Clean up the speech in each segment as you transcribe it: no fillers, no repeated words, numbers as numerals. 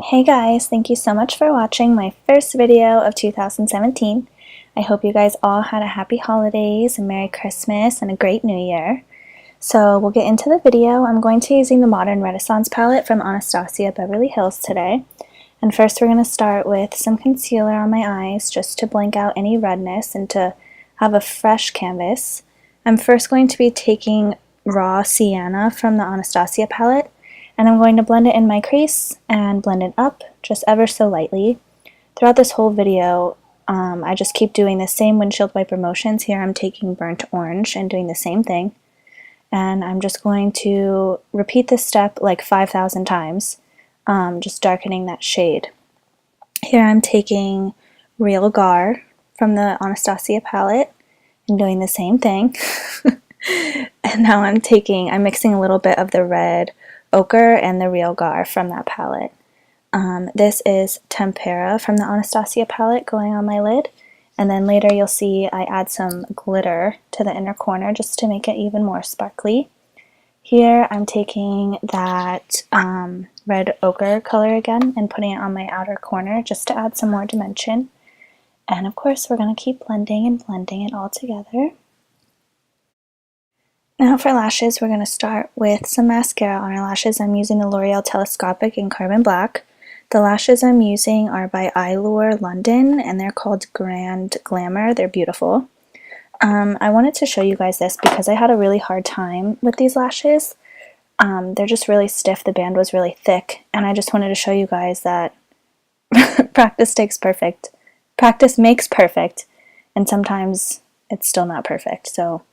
Hey guys, thank you so much for watching my first video of 2017. I hope you guys all had a happy holidays, a Merry Christmas, and a great New Year. So we'll get into the video. I'm going to be using the Modern Renaissance palette from Anastasia Beverly Hills today. And first we're going to start with some concealer on my eyes just to blank out any redness and to have a fresh canvas. I'm first going to be taking Raw Sienna from the Anastasia palette, and I'm going to blend it in my crease and blend it up just ever so lightly. Throughout this whole video, I just keep doing the same windshield wiper motions. Here I'm taking burnt orange and doing the same thing. And I'm just going to repeat this step like 5,000 times, just darkening that shade. Here I'm taking Real Gar from the Anastasia palette and doing the same thing. And now I'm mixing a little bit of the red ochre and the Real Gar from that palette. This is Tempera from the Anastasia palette going on my lid, and then later you'll see I add some glitter to the inner corner just to make it even more sparkly. Here I'm taking that red ochre color again and putting it on my outer corner just to add some more dimension. And of course we're going to keep blending and blending it all together. Now for lashes, we're going to start with some mascara on our lashes. I'm using the L'Oreal Telescopic in Carbon Black. The lashes I'm using are by Eyelure London, and they're called Grand Glamour. They're beautiful. I wanted to show you guys this because I had a really hard time with these lashes. They're just really stiff. The band was really thick, and I just wanted to show you guys that practice makes perfect, and sometimes it's still not perfect. So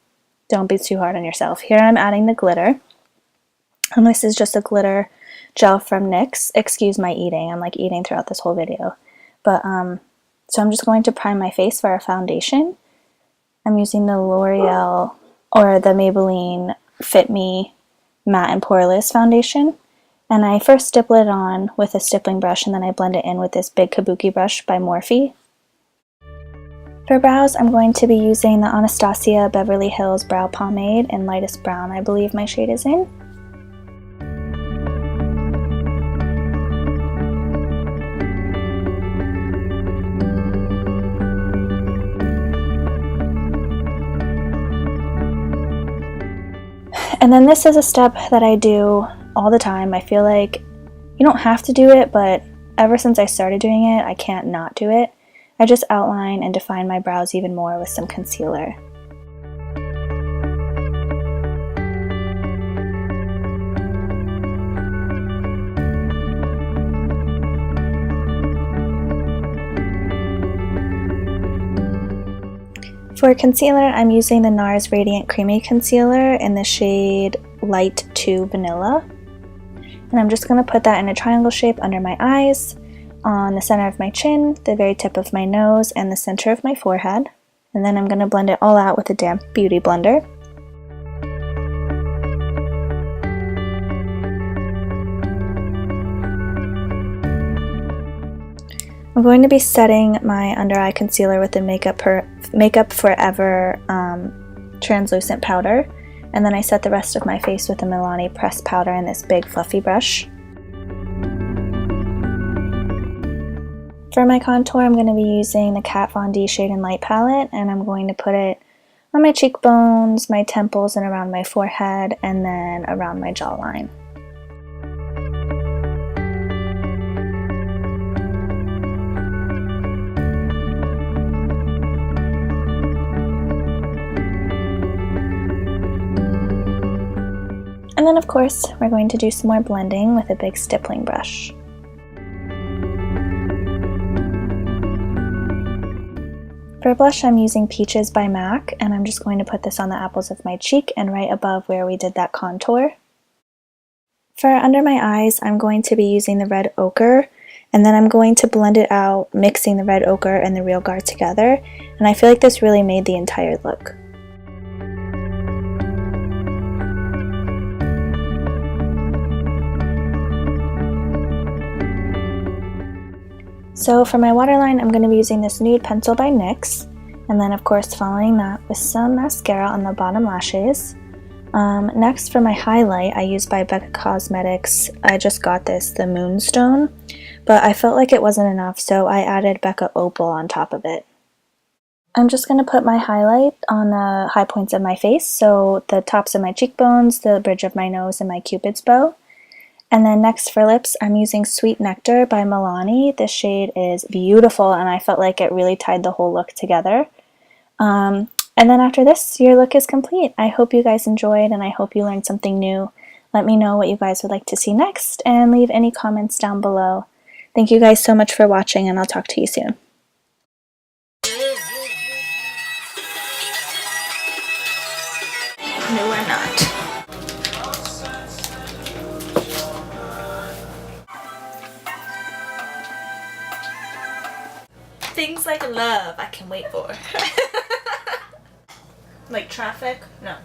don't be too hard on yourself. Here I'm adding the glitter, and this is just a glitter gel from NYX. Excuse my eating, I'm like eating throughout this whole video. But so I'm just going to prime my face for our foundation. I'm using the L'Oreal or the Maybelline Fit Me Matte and Poreless foundation, and I first stipple it on with a stippling brush, and then I blend it in with this big kabuki brush by Morphe. For brows, I'm going to be using the Anastasia Beverly Hills Brow Pomade in lightest brown, I believe my shade is in. And then this is a step that I do all the time. I feel like you don't have to do it, but ever since I started doing it, I can't not do it. I just outline and define my brows even more with some concealer. For concealer, I'm using the Nars Radiant Creamy Concealer in the shade Light 2 Vanilla. And I'm just going to put that in a triangle shape under my eyes, on the center of my chin, the very tip of my nose, and the center of my forehead. And then I'm going to blend it all out with a damp beauty blender. I'm going to be setting my under eye concealer with the Makeup Forever translucent powder, and then I set the rest of my face with the Milani pressed powder in this big fluffy brush. For my contour, I'm going to be using the Kat Von D Shade and Light palette, and I'm going to put it on my cheekbones, my temples, and around my forehead, and then around my jawline. And then of course, we're going to do some more blending with a big stippling brush. For blush, I'm using Peaches by MAC, and I'm just going to put this on the apples of my cheek and right above where we did that contour. For under my eyes, I'm going to be using the red ochre, And then I'm going to blend it out, mixing the red ochre and the Real Guard together. And I feel like this really made the entire look. So for my waterline, I'm going to be using this nude pencil by NYX, and then of course following that with some mascara on the bottom lashes. Next for my highlight, I used by Becca Cosmetics. I just got this, the Moonstone, but I felt like it wasn't enough, so I added Becca Opal on top of it. I'm just going to put my highlight on the high points of my face, so the tops of my cheekbones, the bridge of my nose, and my Cupid's bow. And then next for lips, I'm using Sweet Nectar by Milani. This shade is beautiful, and I felt like it really tied the whole look together. And then after this, your look is complete. I hope you guys enjoyed, and I hope you learned something new. Let me know what you guys would like to see next, and leave any comments down below. Thank you guys so much for watching, and I'll talk to you soon. No, we're not. Things like love I can wait for. Like traffic? No.